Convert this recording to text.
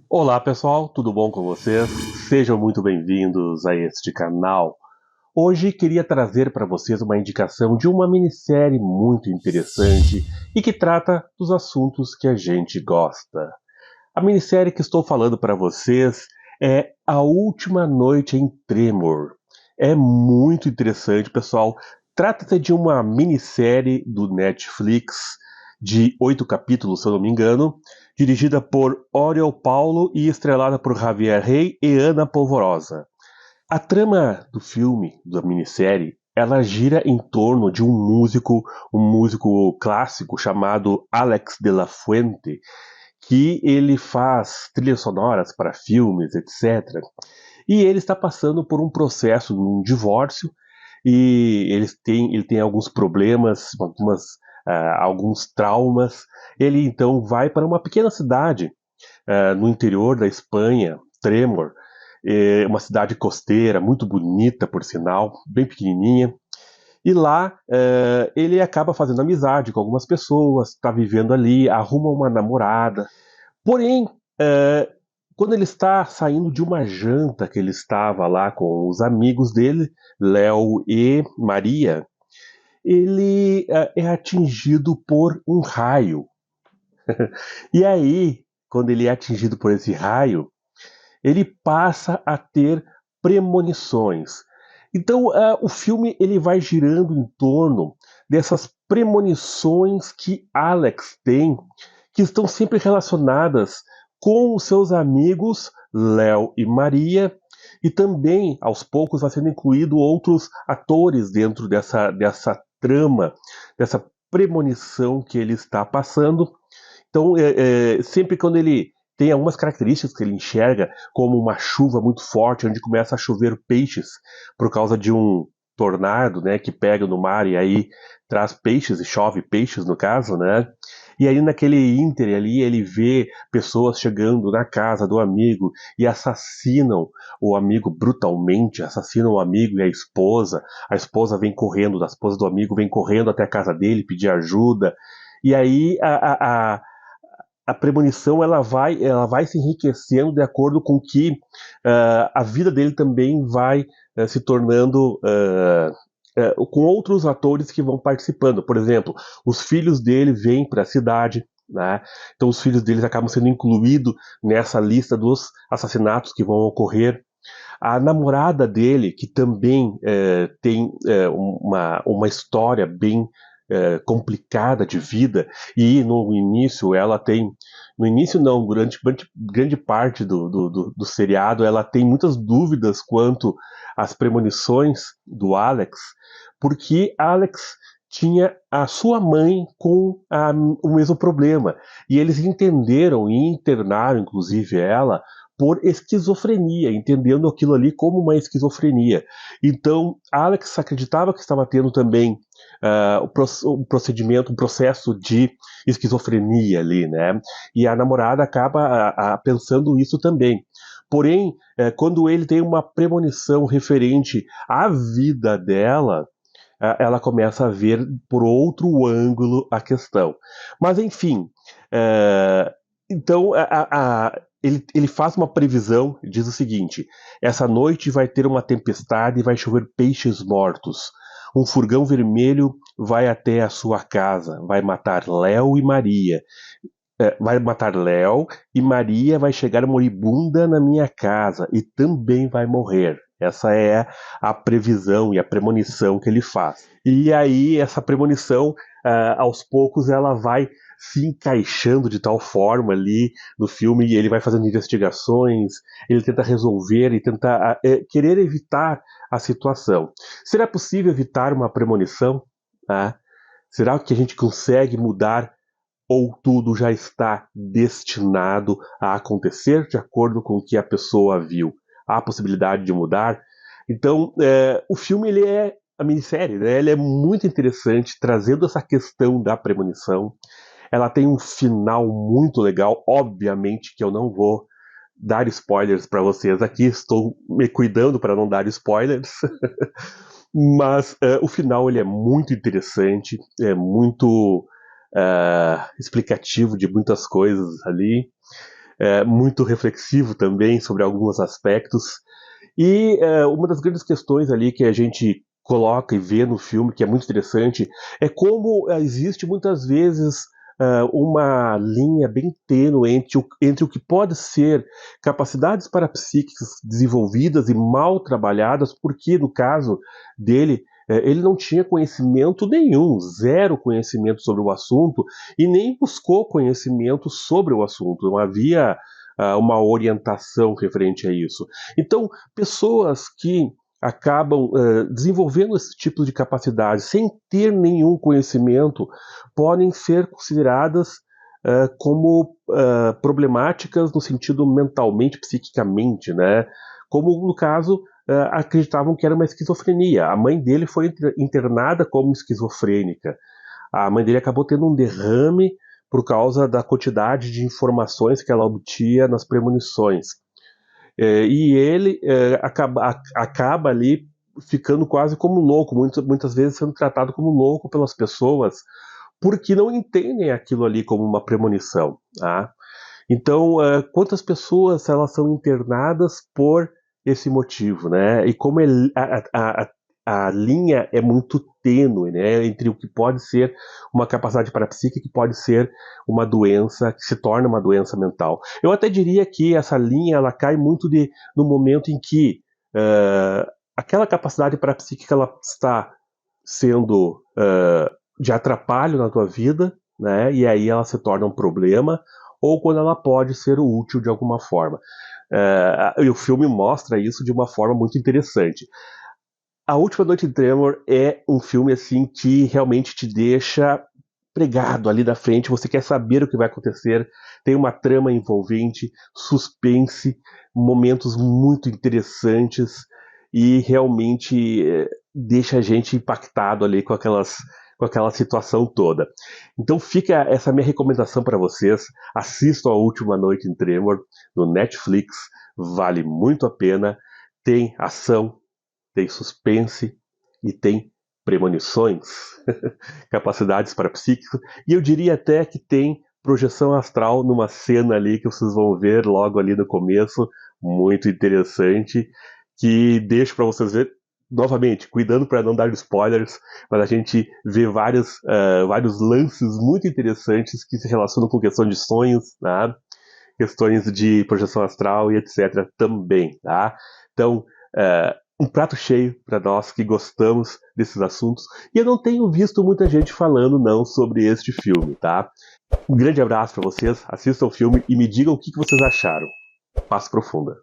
Olá pessoal, tudo bom com vocês? Sejam muito bem-vindos a este canal. Hoje queria trazer para vocês uma indicação de uma minissérie muito interessante e que trata dos assuntos que a gente gosta. A minissérie que estou falando para vocês é A Última Noite em Tremor. É muito interessante, pessoal. Trata-se de uma minissérie do Netflix de 8 capítulos, se eu não me engano, dirigida por Oriol Paulo e estrelada por Javier Rey e Ana Polvorosa. A trama do filme, da minissérie, ela gira em torno de um músico clássico chamado Alex de la Fuente, que ele faz trilhas sonoras para filmes, etc. E ele está passando por um processo, um divórcio, e ele tem alguns problemas, alguns traumas. Ele então vai para uma pequena cidade no interior da Espanha, Tremor, uma cidade costeira, muito bonita, por sinal, bem pequenininha. E lá ele acaba fazendo amizade com algumas pessoas, está vivendo ali, arruma uma namorada. Porém, quando ele está saindo de uma janta que ele estava lá com os amigos dele, Léo e Maria, ele é atingido por um raio. E aí, quando ele é atingido por esse raio, ele passa a ter premonições. Então, o filme ele vai girando em torno dessas premonições que Alex tem, que estão sempre relacionadas com os seus amigos Léo e Maria, e também, aos poucos, vai sendo incluído outros atores dentro dessa trama, dessa premonição que ele está passando. Então, sempre quando ele tem algumas características que ele enxerga, como uma chuva muito forte, onde começa a chover peixes por causa de um tornado, né, que pega no mar e aí traz peixes e chove peixes no caso, né? E aí naquele íntere ali ele vê pessoas chegando na casa do amigo e assassinam o amigo brutalmente, assassinam o amigo e a esposa vem correndo, a esposa do amigo vem correndo até a casa dele pedir ajuda, e aí a premonição ela vai se enriquecendo de acordo com que a vida dele também vai se tornando com outros atores que vão participando. Por exemplo, os filhos dele vêm para a cidade, né? Então os filhos deles acabam sendo incluídos nessa lista dos assassinatos que vão ocorrer. A namorada dele, que também tem uma história bem complicada de vida, e no início ela tem. No início, não, durante grande parte do seriado, ela tem muitas dúvidas quanto às premonições do Alex, porque Alex tinha a sua mãe com o mesmo problema. E eles entenderam e internaram, inclusive, ela por esquizofrenia, entendendo aquilo ali como uma esquizofrenia. Então, Alex acreditava que estava tendo também um procedimento, um processo de esquizofrenia ali, né? E a namorada acaba pensando isso também. Porém, quando ele tem uma premonição referente à vida dela, ela começa a ver por outro ângulo a questão. Mas, enfim, então ele faz uma previsão, diz o seguinte: essa noite vai ter uma tempestade e vai chover peixes mortos. Um furgão vermelho vai até a sua casa, vai matar Léo e Maria. Vai matar Léo e Maria vai chegar moribunda na minha casa e também vai morrer. Essa é a previsão e a premonição que ele faz. E aí, essa premonição, aos poucos, ela vai se encaixando de tal forma ali no filme, e ele vai fazendo investigações, ele tenta resolver e tenta querer evitar a situação. Será possível evitar uma premonição? Ah, será que a gente consegue mudar ou tudo já está destinado a acontecer de acordo com o que a pessoa viu? Há possibilidade de mudar? Então, o filme, ele é a minissérie, né? Ele é muito interessante, trazendo essa questão da premonição. Ela tem um final muito legal, obviamente que eu não vou dar spoilers para vocês aqui, estou me cuidando para não dar spoilers, mas o final ele é muito interessante, é muito explicativo de muitas coisas ali. muito reflexivo também sobre alguns aspectos. E uma das grandes questões ali que a gente coloca e vê no filme, que é muito interessante, é como existe muitas vezes uma linha bem tênue entre o que pode ser capacidades parapsíquicas desenvolvidas e mal trabalhadas, porque no caso dele, ele não tinha conhecimento nenhum, zero conhecimento sobre o assunto, e nem buscou conhecimento sobre o assunto, não havia uma orientação referente a isso. Então, pessoas que acabam desenvolvendo esse tipo de capacidade sem ter nenhum conhecimento podem ser consideradas como problemáticas no sentido mentalmente, psiquicamente, né? Como no caso acreditavam que era uma esquizofrenia. A mãe dele foi internada como esquizofrênica. A mãe dele acabou tendo um derrame por causa da quantidade de informações que ela obtinha nas premonições. E ele acaba ali ficando quase como louco, muitas vezes sendo tratado como louco pelas pessoas, porque não entendem aquilo ali como uma premonição. Tá? Então, quantas pessoas elas são internadas por esse motivo, né? E como a linha é muito tênue, né, entre o que pode ser uma capacidade parapsíquica e que pode ser uma doença, que se torna uma doença mental. Eu até diria que essa linha ela cai muito no momento em que aquela capacidade parapsíquica ela está sendo de atrapalho na tua vida, né, e aí ela se torna um problema, ou quando ela pode ser útil de alguma forma. E o filme mostra isso de uma forma muito interessante. A Última Noite em Tremor é um filme assim que realmente te deixa pregado ali na frente, você quer saber o que vai acontecer, tem uma trama envolvente, suspense, momentos muito interessantes e realmente deixa a gente impactado ali com aquela situação toda. Então fica essa minha recomendação para vocês, assistam A Última Noite em Tremor no Netflix, vale muito a pena, tem ação, tem suspense e tem premonições, capacidades parapsíquicas, e eu diria até que tem projeção astral numa cena ali que vocês vão ver logo ali no começo, muito interessante, que deixo para vocês ver novamente, cuidando para não dar spoilers, mas a gente vê vários lances muito interessantes que se relacionam com questão de sonhos, tá? Questões de projeção astral e etc. também, tá? Então, um prato cheio para nós que gostamos desses assuntos. E eu não tenho visto muita gente falando não sobre este filme, tá? Um grande abraço para vocês, assistam o filme e me digam o que vocês acharam. Paz profunda.